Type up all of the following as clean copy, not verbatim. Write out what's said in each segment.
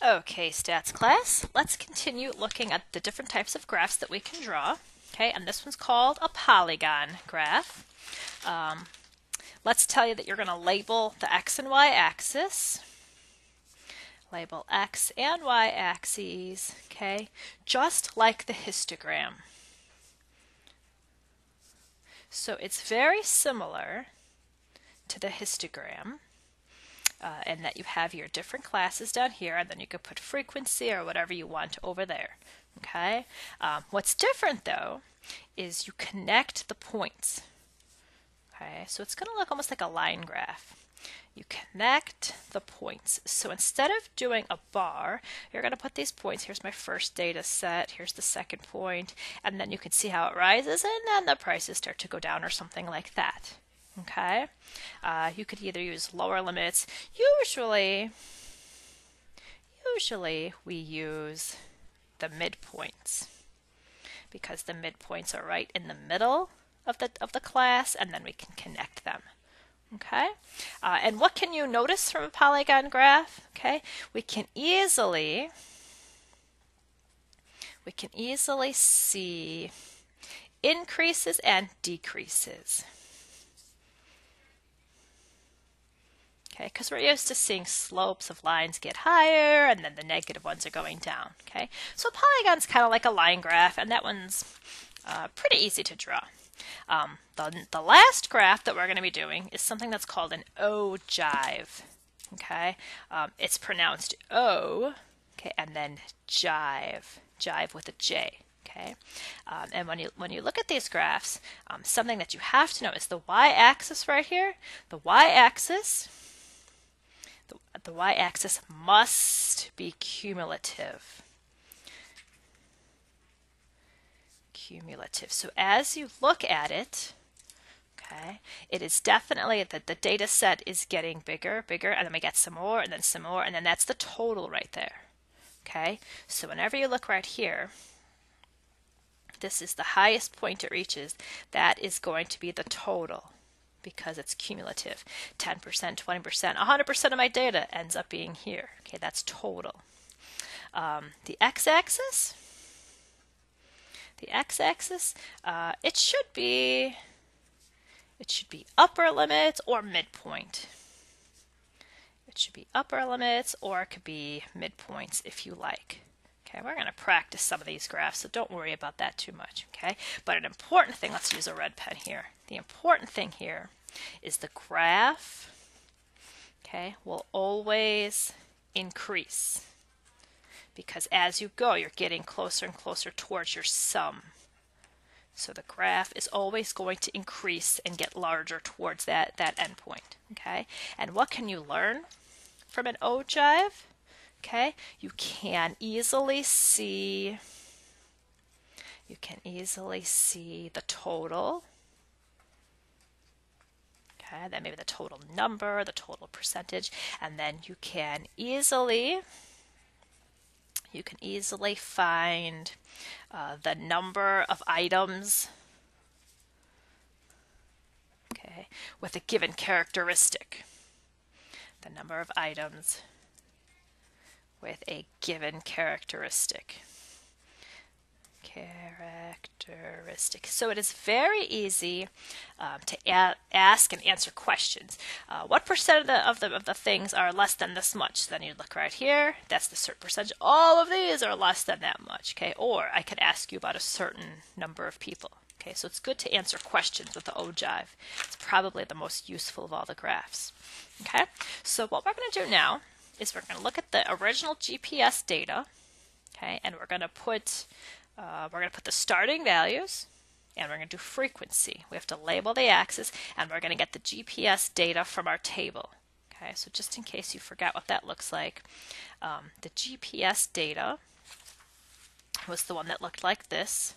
Okay, stats class, let's continue looking at the different types of graphs that we can draw. Okay, and this one's called a polygon graph. Let's tell you that you're going to label the x and y axis. Label x and y axes, okay, just like the histogram. So it's very similar to the histogram. And that you have your different classes down here, and then you could put frequency or whatever you want over there. Okay. What's different though is you connect the points. Okay, so it's going to look almost like a line graph. You connect the points. So instead of doing a bar, you're going to put these points. Here's my first data set. Here's the second point, and then you can see how it rises, and then the prices start to go down or something like that. Okay, you could either use lower limits. Usually we use the midpoints because the midpoints are right in the middle of the class, and then we can connect them. Okay, and what can you notice from a polygon graph? Okay, we can easily see increases and decreases. Okay, because we're used to seeing slopes of lines get higher and then the negative ones are going down. Okay, so a polygon's kind of like a line graph, and that one's pretty easy to draw. The last graph that we're going to be doing is something that's called an ogive. Okay, it's pronounced O, okay, and then jive with a J. Okay, and when you look at these graphs, something that you have to know is the y-axis right here. The y-axis must be cumulative. So as you look at it, okay, it is definitely that the data set is getting bigger, and then we get some more, and then that's the total right there. Okay, so whenever you look right here, this is the highest point it reaches. That is going to be the total, because it's cumulative. 10%, 20%, 100% of my data ends up being here. Okay, that's total. The x-axis, it should be upper limits or midpoint. It should be upper limits, or it could be midpoints if you like. Okay, we're going to practice some of these graphs, so don't worry about that too much. Okay, but an important thing, let's use a red pen here. The important thing here is the graph, okay, will always increase, because as you go, you're getting closer and closer towards your sum. So the graph is always going to increase and get larger towards that endpoint. Okay, and what can you learn from an ogive? Okay, you can easily see the total. Okay, then maybe the total number, the total percentage, and then you can easily find the number of items, okay, with a given characteristic. The number of items with a given characteristic. So it is very easy to ask and answer questions. What percent of the things are less than this much? Then you look right here. That's the certain percentage. All of these are less than that much. Okay, or I could ask you about a certain number of people. Okay, so it's good to answer questions with the ogive. It's probably the most useful of all the graphs. Okay, so what we're going to do now is we're going to look at the original GPS data. Okay, and we're going to put the starting values, and we're going to do frequency. We have to label the axis, and we're going to get the GPS data from our table. Okay, so just in case you forgot what that looks like, the GPS data was the one that looked like this.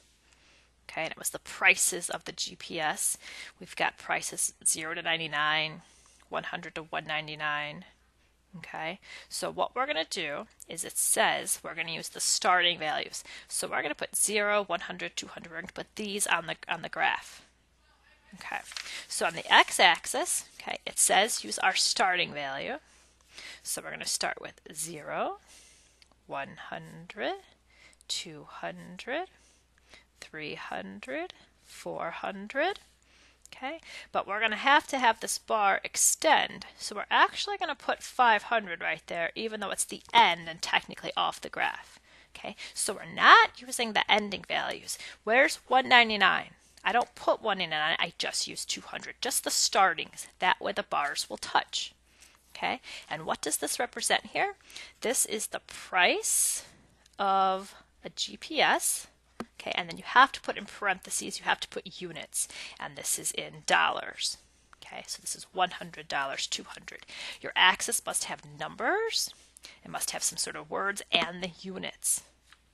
Okay, and it was the prices of the GPS. We've got prices 0 to 99, 100 to 199. Okay, so what we're going to do is it says we're going to use the starting values. So we're going to put 0, 100, 200. We're going to put these on the graph. Okay, so on the x-axis, okay, it says use our starting value. So we're going to start with 0, 100, 200, 300, 400. Okay, but we're going to have this bar extend, so we're actually going to put 500 right there, even though it's the end and technically off the graph. Okay, so we're not using the ending values. Where's 199? I don't put 199, I just use 200, just the startings. That way the bars will touch. Okay, and what does this represent here? This is the price of a GPS. Okay, and then you have to put in parentheses, you have to put units, and this is in dollars. Okay, so this is $100, 200. Your axis must have numbers, it must have some sort of words, and the units.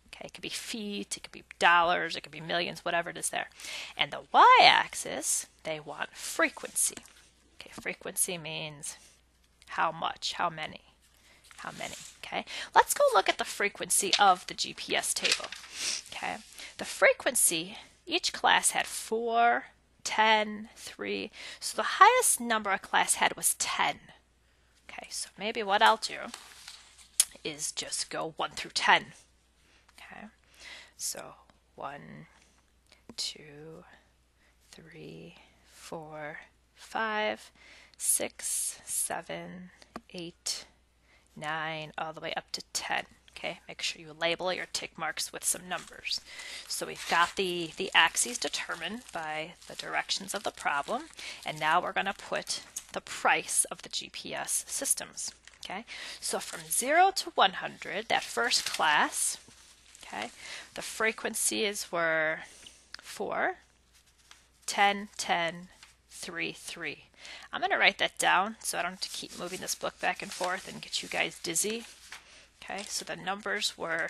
Okay, it could be feet, it could be dollars, it could be millions, whatever it is there. And the y-axis, they want frequency. Okay, frequency means how much, how many. Okay, let's go look at the frequency of the GPS table. Okay, the frequency, each class had 4, 10, 3. So the highest number a class had was 10. Okay, so maybe what I'll do is just go 1 through 10. Okay, so 1, 2, 3, 4, 5, 6, 7, 8, 9, all the way up to 10. Okay, make sure you label your tick marks with some numbers. So we've got the axes determined by the directions of the problem, and now we're going to put the price of the GPS systems. Okay, so from 0 to 100, that first class, okay, the frequencies were 4, 10, 10, 3, 3. I'm going to write that down so I don't have to keep moving this book back and forth and get you guys dizzy. Okay, so the numbers were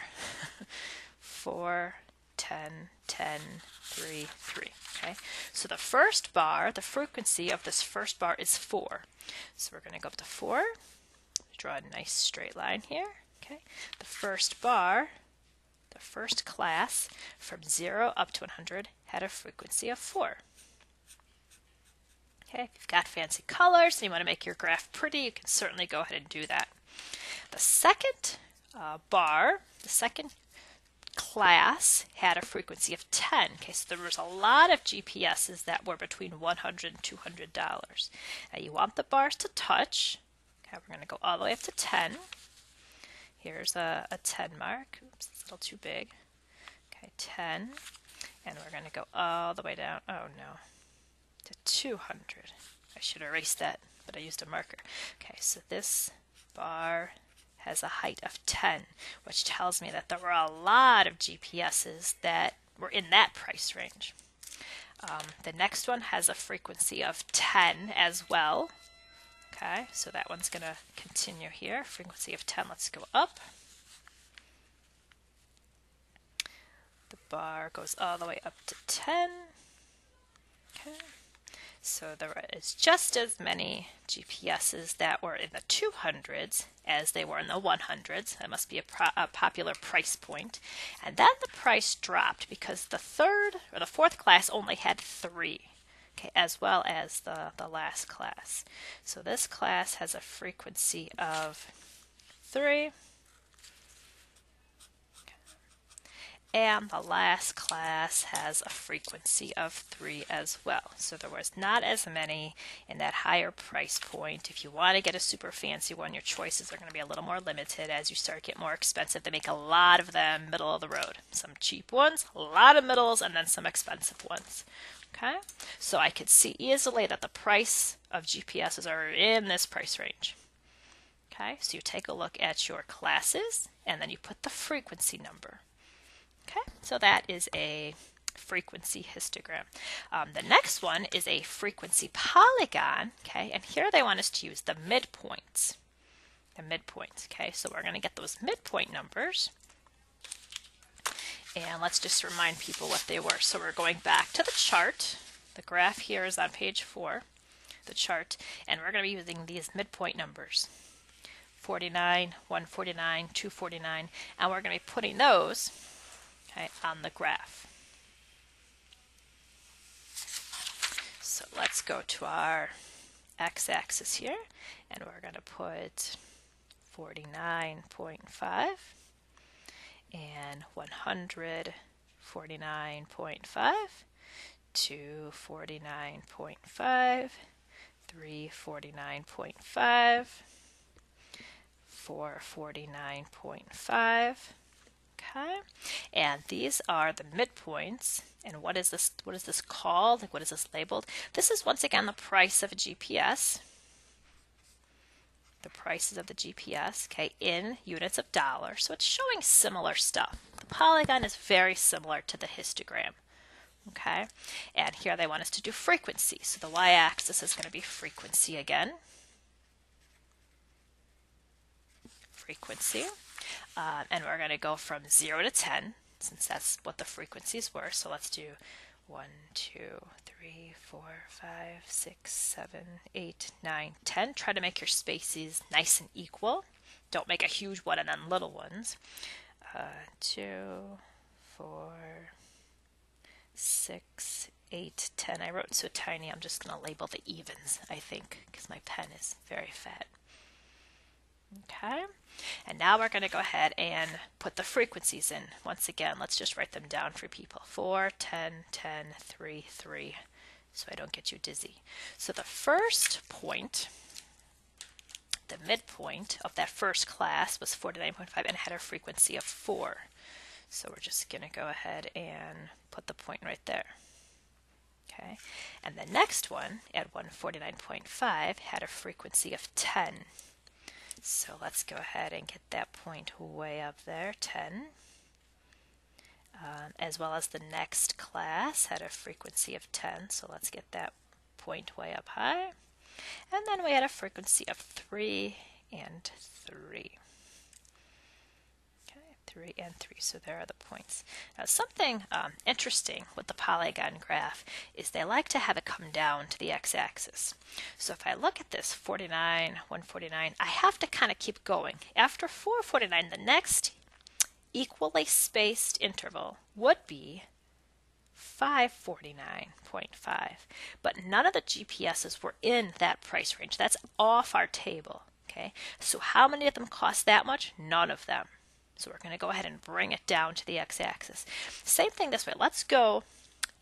4, 10, 10, 3, 3. Okay, so the first bar, the frequency of this first bar is 4. So we're going to go up to 4, draw a nice straight line here. Okay, the first bar, the first class from 0 up to 100 had a frequency of 4. Okay, if you've got fancy colors and you want to make your graph pretty, you can certainly go ahead and do that. The second bar, the second class had a frequency of 10. Okay, so there was a lot of GPSs that were between $100 and $200. Now you want the bars to touch. Okay, we're going to go all the way up to 10. Here's a 10 mark. Oops, it's a little too big. Okay, 10. And we're going to go all the way down. Oh no. To 200. I should erase that, but I used a marker. Okay, so this bar has a height of 10, which tells me that there were a lot of GPSs that were in that price range. The next one has a frequency of 10 as well. Okay, so that one's going to continue here. Frequency of 10, let's go up. The bar goes all the way up to 10. Okay. So there is just as many GPSs that were in the 200s as they were in the 100s. That must be a popular price point. And then the price dropped because the third or the fourth class only had 3, okay, as well as the last class. So this class has a frequency of 3. And the last class has a frequency of 3 as well. So there was not as many in that higher price point. If you want to get a super fancy one, your choices are going to be a little more limited. As you start to get more expensive, they make a lot of them middle of the road. Some cheap ones, a lot of middles, and then some expensive ones. Okay, so I could see easily that the price of GPSs are in this price range. Okay, so you take a look at your classes, and then you put the frequency number. Okay, so that is a frequency histogram. The next one is a frequency polygon, okay, and here they want us to use the midpoints. The midpoints, okay, so we're going to get those midpoint numbers. And let's just remind people what they were. So we're going back to the chart. The graph here is on page 4, the chart, and we're going to be using these midpoint numbers. 49, 149, 249, and we're going to be putting those, okay, on the graph. So let's go to our x-axis here, and we're going to put 49.5. and 149.5, 249.5, 349.5, 449.5. Okay, and these are the midpoints. And what is this? What is this called? Like, what is this labeled? This is once again the price of a GPS. The prices of the GPS, okay, in units of dollars. So it's showing similar stuff. The polygon is very similar to the histogram. Okay, and here they want us to do frequency. So the y-axis is going to be frequency again. Frequency. And we're going to go from 0 to 10, since that's what the frequencies were. So let's do 1, 2, 3, 4, 5, 6, 7, 8, 9, 10. Try to make your spaces nice and equal. Don't make a huge one and then little ones. 2, 4, 6, 8, 10. I wrote so tiny, I'm just going to label the evens, I think, because my pen is very fat. Okay, and now we're going to go ahead and put the frequencies in. Once again, let's just write them down for people. 4, 10, 10, 3, 3, so I don't get you dizzy. So the first point, the midpoint of that first class was 49.5 and had a frequency of 4. So we're just going to go ahead and put the point right there. Okay, and the next one at 149.5 had a frequency of 10. So let's go ahead and get that point way up there, 10. As well as the next class had a frequency of 10, so let's get that point way up high. And then we had a frequency of 3 and 3. Okay, 3 and 3, so there are the points. Now something interesting with the polygon graph is they like to have it come down to the x-axis. So if I look at this 49, 149, I have to kind of keep going. After 449, the next equally spaced interval would be 549.5. But none of the GPSs were in that price range. That's off our table. Okay, so how many of them cost that much? None of them. So we're going to go ahead and bring it down to the x-axis. Same thing this way. Let's go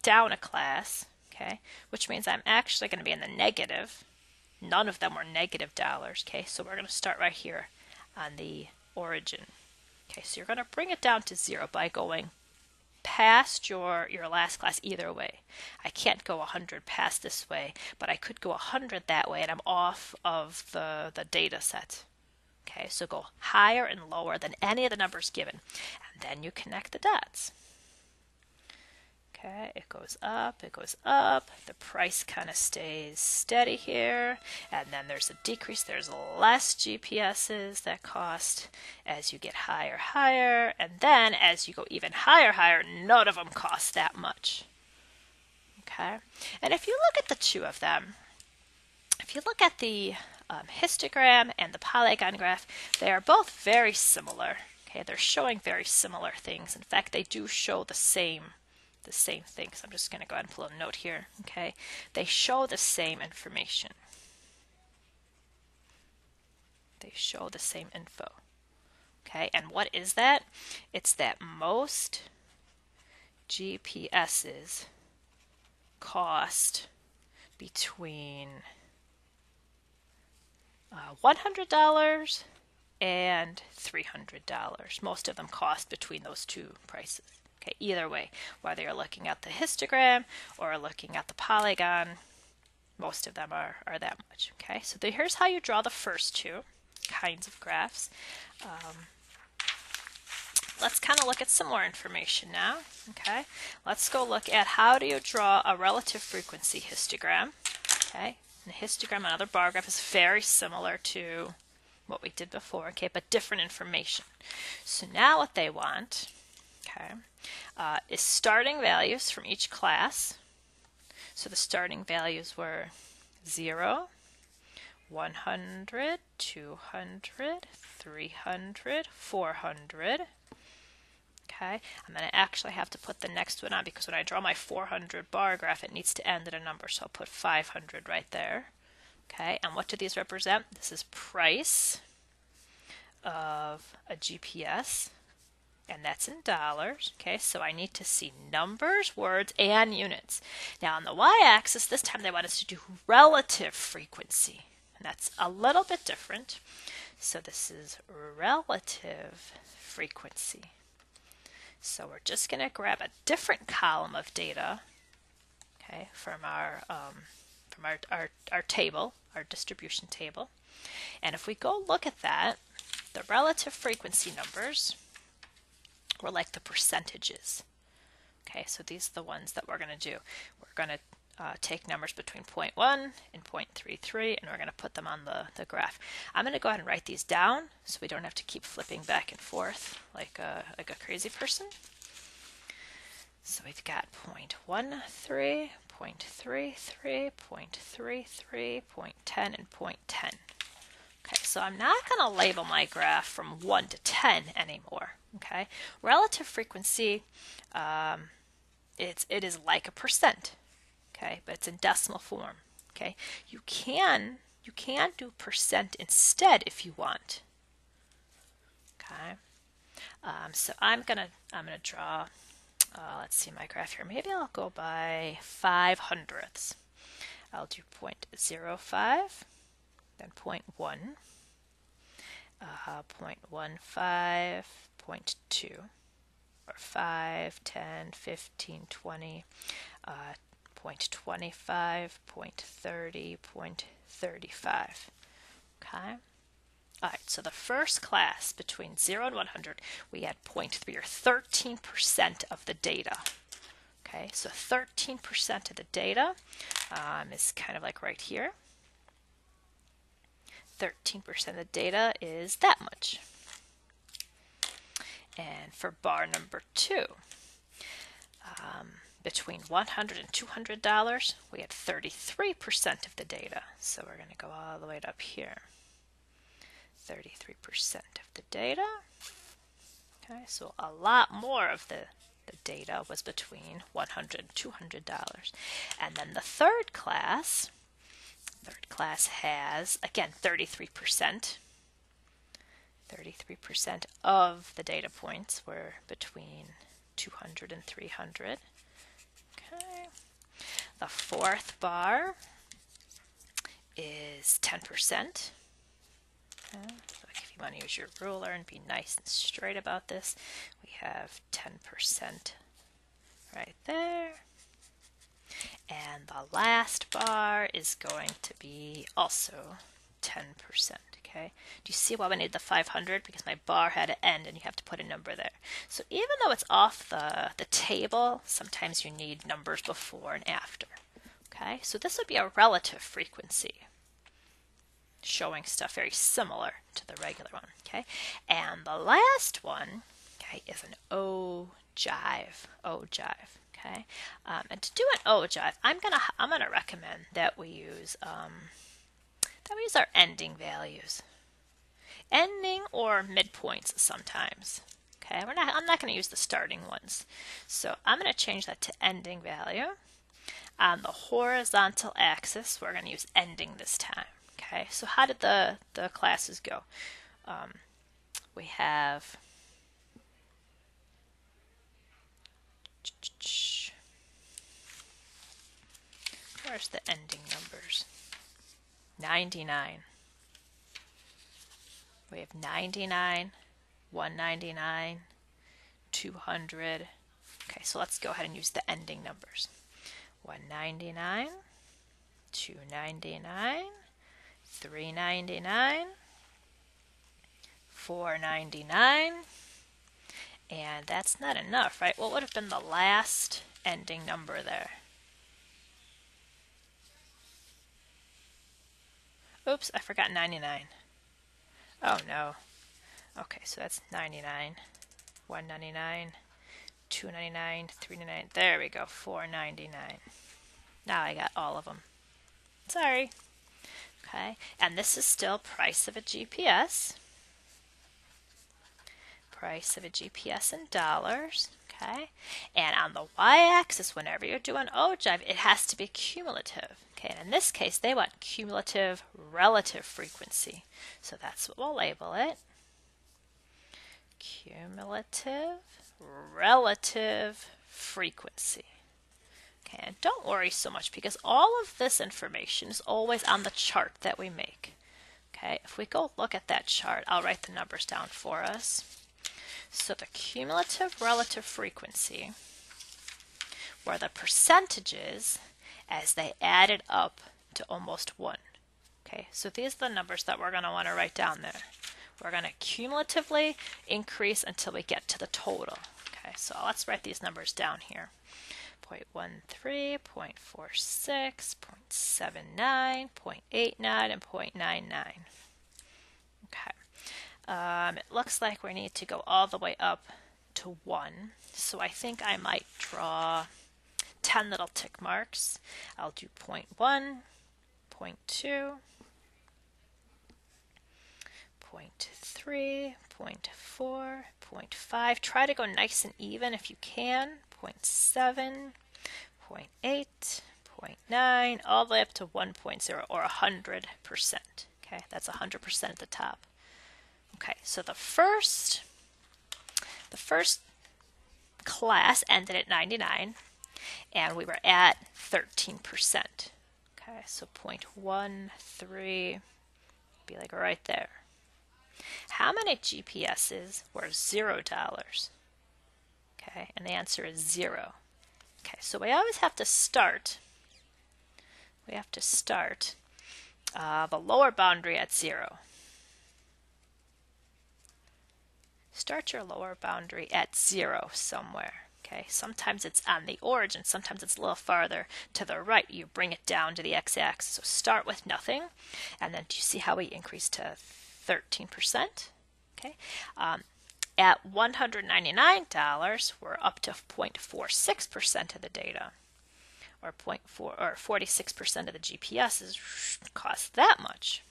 down a class, okay, which means I'm actually going to be in the negative. None of them were negative dollars, okay, so we're going to start right here on the origin. Okay, so you're going to bring it down to 0 by going past your last class either way. I can't go 100 past this way, but I could go 100 that way, and I'm off of the data set. Okay, so go higher and lower than any of the numbers given, and then you connect the dots. Okay, it goes up, the price kind of stays steady here, and then there's a decrease, there's less GPSs that cost as you get higher, and then as you go even higher, none of them cost that much. Okay, and if you look at the two of them, if you look at the histogram and the polygon graph, they are both very similar. Okay, they're showing very similar things. In fact, they do show the same thing. So I'm just going to go ahead and pull a note here. Okay, they show the same information. They show the same info. Okay, and what is that? It's that most GPSs cost between $100 and $300. Most of them cost between those two prices. Okay, either way, whether you're looking at the histogram or looking at the polygon, most of them are that much. Okay, so here's how you draw the first two kinds of graphs. Let's kind of look at some more information now. Okay, let's go look at how do you draw a relative frequency histogram. Okay, and the histogram, another bar graph, is very similar to what we did before, okay, but different information. So now what they want, okay, is starting values from each class. So the starting values were 0, 100, 200, 300, 400. Okay, I'm going to actually have to put the next one on because when I draw my 400 bar graph, it needs to end at a number, so I'll put 500 right there. Okay, and what do these represent? This is price of a GPS and that's in dollars. Okay, so I need to see numbers, words, and units. Now on the y-axis, this time they want us to do relative frequency, and that's a little bit different. So this is relative frequency. So we're just going to grab a different column of data, okay, from our table, our distribution table. And if we go look at that, the relative frequency numbers were like the percentages. Okay, so these are the ones that we're going to do. We're going to take numbers between 0.1 and 0.33, and we're going to put them on the graph. I'm going to go ahead and write these down so we don't have to keep flipping back and forth like a crazy person. So we've got 0.13, 0.33, 0.33, 0.10, and 0.10. Okay, so I'm not going to label my graph from 1 to 10 anymore. Okay, relative frequency, it is like a percent. Okay, but it's in decimal form. Okay, you can do percent instead if you want. Okay, so I'm gonna draw. Let's see my graph here. Maybe I'll go by 5/100ths. I'll do 0.05, then 0.1, 0.15, 0.2, or 5, 10, 15, 20, 0.25, 0.30, 0.35. Okay. All right, so the first class between 0 and 100, we had 0.3 or 13% of the data. Okay, so 13% of the data is kind of like right here. 13% of the data is that much. And for bar number 2, between $100 and $200, we had 33% of the data. So we're going to go all the way up here. 33% of the data. Okay, so a lot more of the data was between $100 and $200. And then the third class has, again, 33%. 33% of the data points were between 200 and 300. Okay. The fourth bar is 10%. Okay. So if you want to use your ruler and be nice and straight about this, we have 10% right there. And the last bar is going to be also 10%. Okay. Do you see why we need the 500? Because my bar had an end and you have to put a number there. So even though it's off the table, sometimes you need numbers before and after. Okay. So this would be a relative frequency, showing stuff very similar to the regular one. Okay. And the last one, okay, is an ogive. Ogive. Okay. And to do an ogive, I'm gonna recommend that we use our ending values, ending or midpoints sometimes. Okay, I'm not going to use the starting ones, so I'm going to change that to ending value. On the horizontal axis, we're going to use ending this time. Okay, so how did the classes go? We have where's the ending numbers? 99. We have 99, 199, 200. Okay, so let's go ahead and use the ending numbers. 199, 299, 399, 499, and that's not enough, right? What would have been the last ending number there? Oops, I forgot 99. Oh no. Okay, so that's 99, 199, 299, 399. There we go, 499. Now I got all of them. Sorry. Okay, and this is still price of a GPS. Price of a GPS in dollars. Okay, and on the y-axis, whenever you're doing ogive, it has to be cumulative. Okay, and in this case, they want cumulative relative frequency. So that's what we'll label it. Cumulative relative frequency. Okay, and don't worry so much because all of this information is always on the chart that we make. Okay, if we go look at that chart, I'll write the numbers down for us. So the cumulative relative frequency were the percentages as they added up to almost 1. Okay, so these are the numbers that we're going to want to write down there. We're going to cumulatively increase until we get to the total. Okay, so let's write these numbers down here. 0.13, 0.46, 0.79, 0.89, and 0.99. Okay. It looks like we need to go all the way up to 1. So I think I might draw 10 little tick marks. I'll do 0.1, 0.2, 0.3, 0.4, 0.5. Try to go nice and even if you can. 0.7, 0.8, 0.9, all the way up to 1.0 or 100%. Okay, that's 100% at the top. Okay, so the first class ended at 99, and we were at 13%. Okay, so 0.13 be like right there. How many GPSs were $0? Okay, and the answer is 0. Okay, so we always have to start. We have to start the lower boundary at 0. Start your lower boundary at 0 somewhere. Okay, sometimes it's on the origin, sometimes it's a little farther to the right. You bring it down to the x-axis. So start with nothing, and then do you see how we increase to 13%? Okay. At $199, we're up to 0.46% of the data, or 46% of the GPSs cost that much.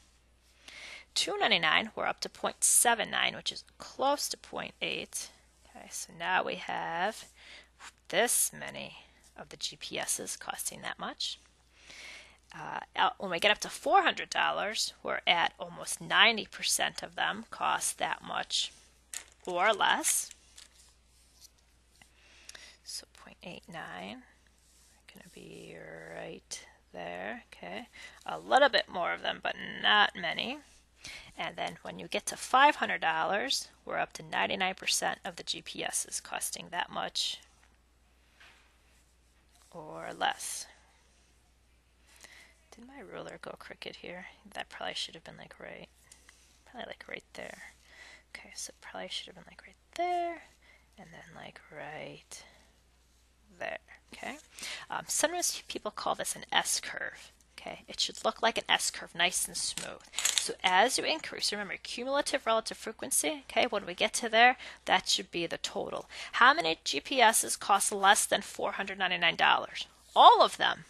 $299, we're up to 0.79, which is close to 0.8. Okay, so now we have this many of the GPSs costing that much. When we get up to $400, we're at almost 90% of them cost that much or less. So 0.89, going to be right there. Okay, a little bit more of them, but not many. And then when you get to $500, we're up to 99% of the GPSs costing that much or less. Did my ruler go crooked here? That probably should have been like probably like right there. Okay, so it probably should have been like right there, and then like right there. Okay. Sometimes people call this an S-curve. Okay, it should look like an S-curve, nice and smooth. So as you increase, remember cumulative relative frequency. Okay, when we get to there, that should be the total. How many GPSs cost less than $499? All of them.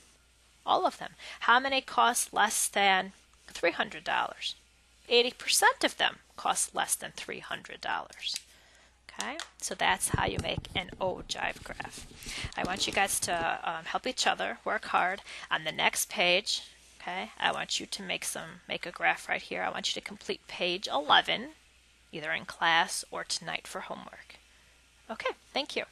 All of them. How many cost less than $300? 80% of them cost less than $300. Okay, so that's how you make an Ogive graph. I want you guys to help each other, work hard. On the next page, okay, I want you to make a graph right here. I want you to complete page 11, either in class or tonight for homework. Okay, thank you.